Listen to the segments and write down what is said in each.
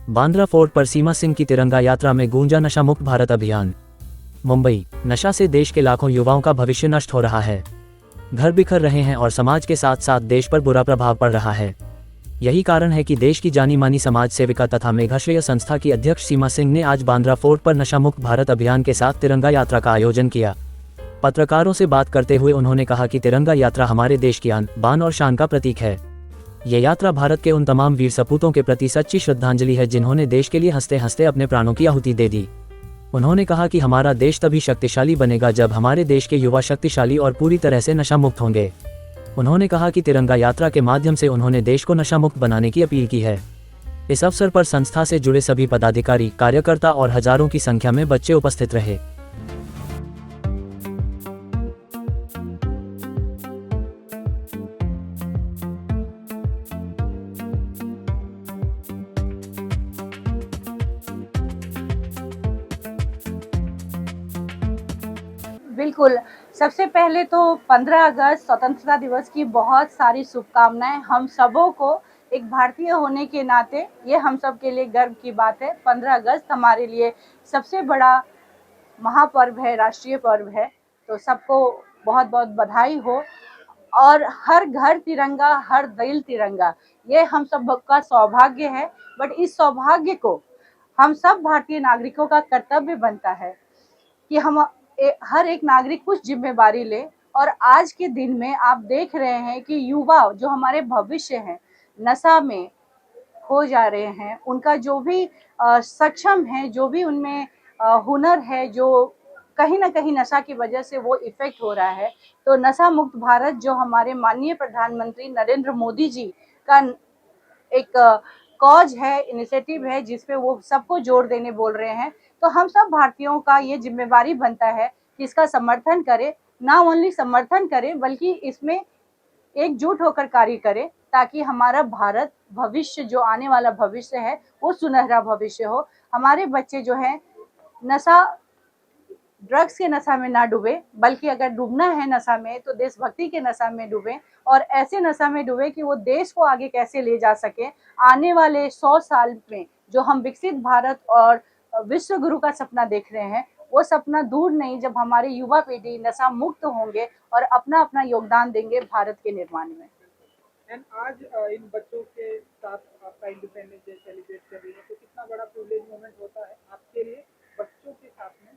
Bandra fort पर सीमा सिंह की तिरंगा यात्रा में गूंजा नशा मुक्त भारत अभियान। मुंबई, नशा से देश के लाखों युवाओं का भविष्य नष्ट हो रहा है। घर बिखर रहे हैं और समाज के साथ साथ देश पर बुरा प्रभाव पड़ रहा है। यही कारण है कि देश की जानी मानी समाज सेविका तथा मेघाश्रेय संस्था की अध्यक्ष सीमा सिंह ने आज बांद्रा फोर्ट पर नशा मुक्त भारत अभियान के साथ तिरंगा यात्रा का आयोजन किया। पत्रकारों से बात करते हुए उन्होंने कहा कि तिरंगा यात्रा हमारे देश की आन, बान और शान का प्रतीक है। ये यात्रा भारत के उन तमाम वीर सपूतों के प्रति सच्ची श्रद्धांजलि है जिन्होंने देश के लिए हंसते हंसते अपने प्राणों की आहुति दे दी। उन्होंने कहा कि हमारा देश तभी शक्तिशाली बनेगा जब हमारे देश के युवा शक्तिशाली और पूरी तरह से नशा मुक्त होंगे। उन्होंने कहा कि तिरंगा यात्रा के माध्यम से उन्होंने देश को नशा मुक्त बनाने की अपील की है। इस अवसर पर संस्था से जुड़े सभी पदाधिकारी, कार्यकर्ता और हजारों की संख्या में बच्चे उपस्थित रहे। बिल्कुल, सबसे पहले तो 15 अगस्त स्वतंत्रता दिवस की बहुत सारी शुभकामनाएं। हम सबों को एक भारतीय होने के नाते ये हम सब के लिए गर्व की बात है। 15 अगस्त हमारे लिए सबसे बड़ा महापर्व है, राष्ट्रीय पर्व है, तो सबको बहुत बहुत बधाई हो। और हर घर तिरंगा, हर दिल तिरंगा, ये हम सब का सौभाग्य है। बट इस सौभाग्य को हम सब भारतीय नागरिकों का कर्तव्य बनता है कि हम हर एक नागरिक कुछ जिम्मेवारी ले। और आज के दिन में आप देख रहे हैं कि युवा जो हमारे भविष्य हैं, नशा में खो जा रहे हैं। उनका जो भी सक्षम है, जो भी उनमें हुनर है, जो कहीं ना कहीं नशा की वजह से वो इफेक्ट हो रहा है। तो नशा मुक्त भारत जो हमारे माननीय प्रधानमंत्री नरेंद्र मोदी जी का एक कॉज है, इनिशिएटिव है, जिसपे वो सबको जोर देने बोल रहे हैं। तो हम सब भारतीयों का ये जिम्मेवारी बनता है कि इसका समर्थन करें, ना ओनली समर्थन करें बल्कि इसमें एकजुट होकर कार्य करें, ताकि हमारा भारत भविष्य, जो आने वाला भविष्य है, वो सुनहरा भविष्य हो। हमारे बच्चे जो हैं नशा, ड्रग्स के नशा में ना डूबे, बल्कि अगर डूबना है नशा में तो देशभक्ति के नशा में डूबे। और ऐसे नशा में डूबे कि वो देश को आगे कैसे ले जा सके। आने वाले 100 साल में जो हम विकसित भारत और विश्व गुरु का सपना देख रहे हैं, वो सपना दूर नहीं जब हमारी युवा पीढ़ी नशा मुक्त होंगे और अपना अपना योगदान देंगे भारत के निर्माण में। एंड आज इन बच्चों के साथ आपका इंडिपेंडेंस डे सेलिब्रेट कर रही है, तो कितना बड़ा प्रिविलेज मोमेंट होता है आपके लिए बच्चों के साथ में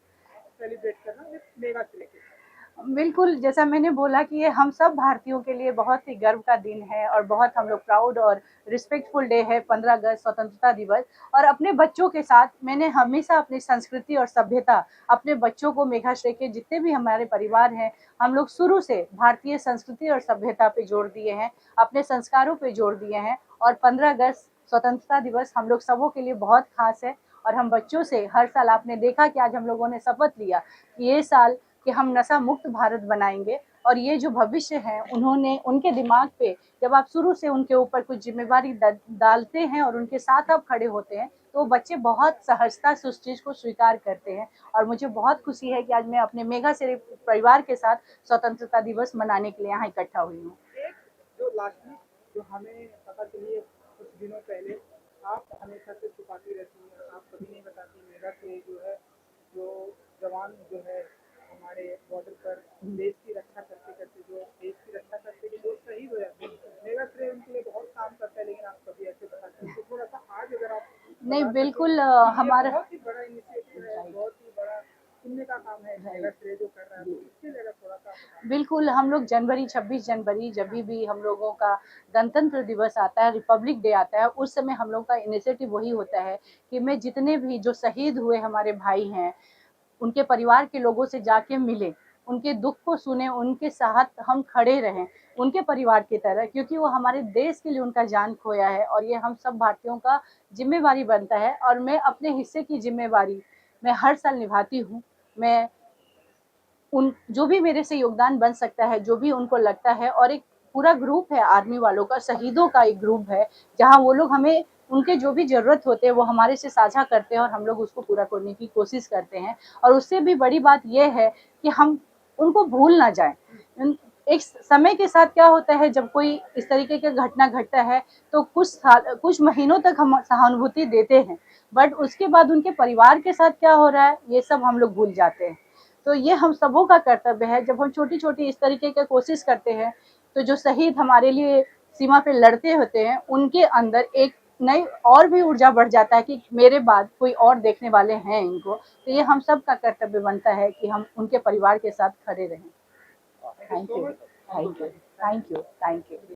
सेलिब्रेट करना विद मेघाश्रेय के साथ? बिल्कुल, जैसा मैंने बोला कि ये हम सब भारतीयों के लिए बहुत ही गर्व का दिन है और बहुत हम लोग प्राउड और रिस्पेक्टफुल डे है 15 अगस्त स्वतंत्रता दिवस। और अपने बच्चों के साथ मैंने हमेशा अपनी संस्कृति और सभ्यता, अपने बच्चों को, मेघाश्रेय के जितने भी हमारे परिवार हैं, हम लोग शुरू से भारतीय संस्कृति और सभ्यता पे जोर दिए हैं, अपने संस्कारों पे जोर दिए हैं। और 15 अगस्त स्वतंत्रता दिवस हम लोग सबों के लिए बहुत खास है। और हम बच्चों से हर साल, आपने देखा कि आज हम लोगों ने शपथ लिया कि ये साल कि हम नशा मुक्त भारत बनाएंगे। और ये जो भविष्य है, उन्होंने, उनके दिमाग पे जब आप शुरू से उनके ऊपर कुछ जिम्मेवारी डालते हैं और उनके साथ आप खड़े होते हैं, तो बच्चे बहुत सहजता से उस चीज़ को स्वीकार करते हैं। और मुझे बहुत खुशी है कि आज मैं अपने मेघाश्रेय परिवार के साथ स्वतंत्रता दिवस मनाने के लिए यहाँ इकट्ठा हुई हूँ। एक जो लास्ट में जो हमें पता चली है कुछ दिनों पहले, आप हमेशा से छुपाती रहती हैं, आप कभी नहीं बताती। मेघाश्रेय जो है, जो जवान जो है हमारे बॉर्डर पर देश की रक्षा करते करते, जो देश की रक्षा करते कि जो शहीद हो जाते हैं, मेघाश्रेय उनके लिए बहुत काम करता है, लेकिन आप कभी ऐसे बताते हैं। तो थोड़ा सा आज अगर आप नहीं, बिल्कुल, हमारा बहुत ही बड़ा इनिशिएटिव है, बहुत ही बड़ा पुण्य का काम है मेघाश्रेय जो कर रहा है, तो इसके लिए अगर थोड़ा सा। बिल्कुल, हम लोग जनवरी, 26 जनवरी, जब भी हम लोगों का गणतंत्र दिवस आता है, रिपब्लिक डे आता है, उस समय हम लोग का इनिशिएटिव वही होता है कि मैं जितने भी जो शहीद हुए हमारे भाई हैं, उनके परिवार के लोगों से जाके मिले, उनके दुख को सुने, उनके साथ हम खड़े रहें, उनके परिवार की तरह, क्योंकि वो हमारे देश के लिए उनका जान खोया है। और ये हम सब भारतीयों का जिम्मेवारी बनता है। और मैं अपने हिस्से की जिम्मेवारी मैं हर साल निभाती हूँ। मैं उन जो भी मेरे से योगदान बन सकता है, जो भी उनको लगता है, और एक पूरा ग्रुप है आर्मी वालों का, शहीदों का एक ग्रुप है, जहाँ वो लोग हमें उनके जो भी ज़रूरत होते हैं वो हमारे से साझा करते हैं और हम लोग उसको पूरा करने की कोशिश करते हैं। और उससे भी बड़ी बात यह है कि हम उनको भूल ना जाएं। एक समय के साथ क्या होता है, जब कोई इस तरीके का घटना घटता है तो कुछ महीनों तक हम सहानुभूति देते हैं, बट उसके बाद उनके परिवार के साथ क्या हो रहा है ये सब हम लोग भूल जाते हैं। तो ये हम सबों का कर्तव्य है, जब हम छोटी छोटी इस तरीके की कोशिश करते हैं तो जो शहीद हमारे लिए सीमा पे लड़ते होते हैं उनके अंदर एक नई और भी ऊर्जा बढ़ जाता है कि मेरे बाद कोई और देखने वाले हैं इनको। तो ये हम सब का कर्तव्य बनता है कि हम उनके परिवार के साथ खड़े रहें। Thank you, thank you, thank you, thank you.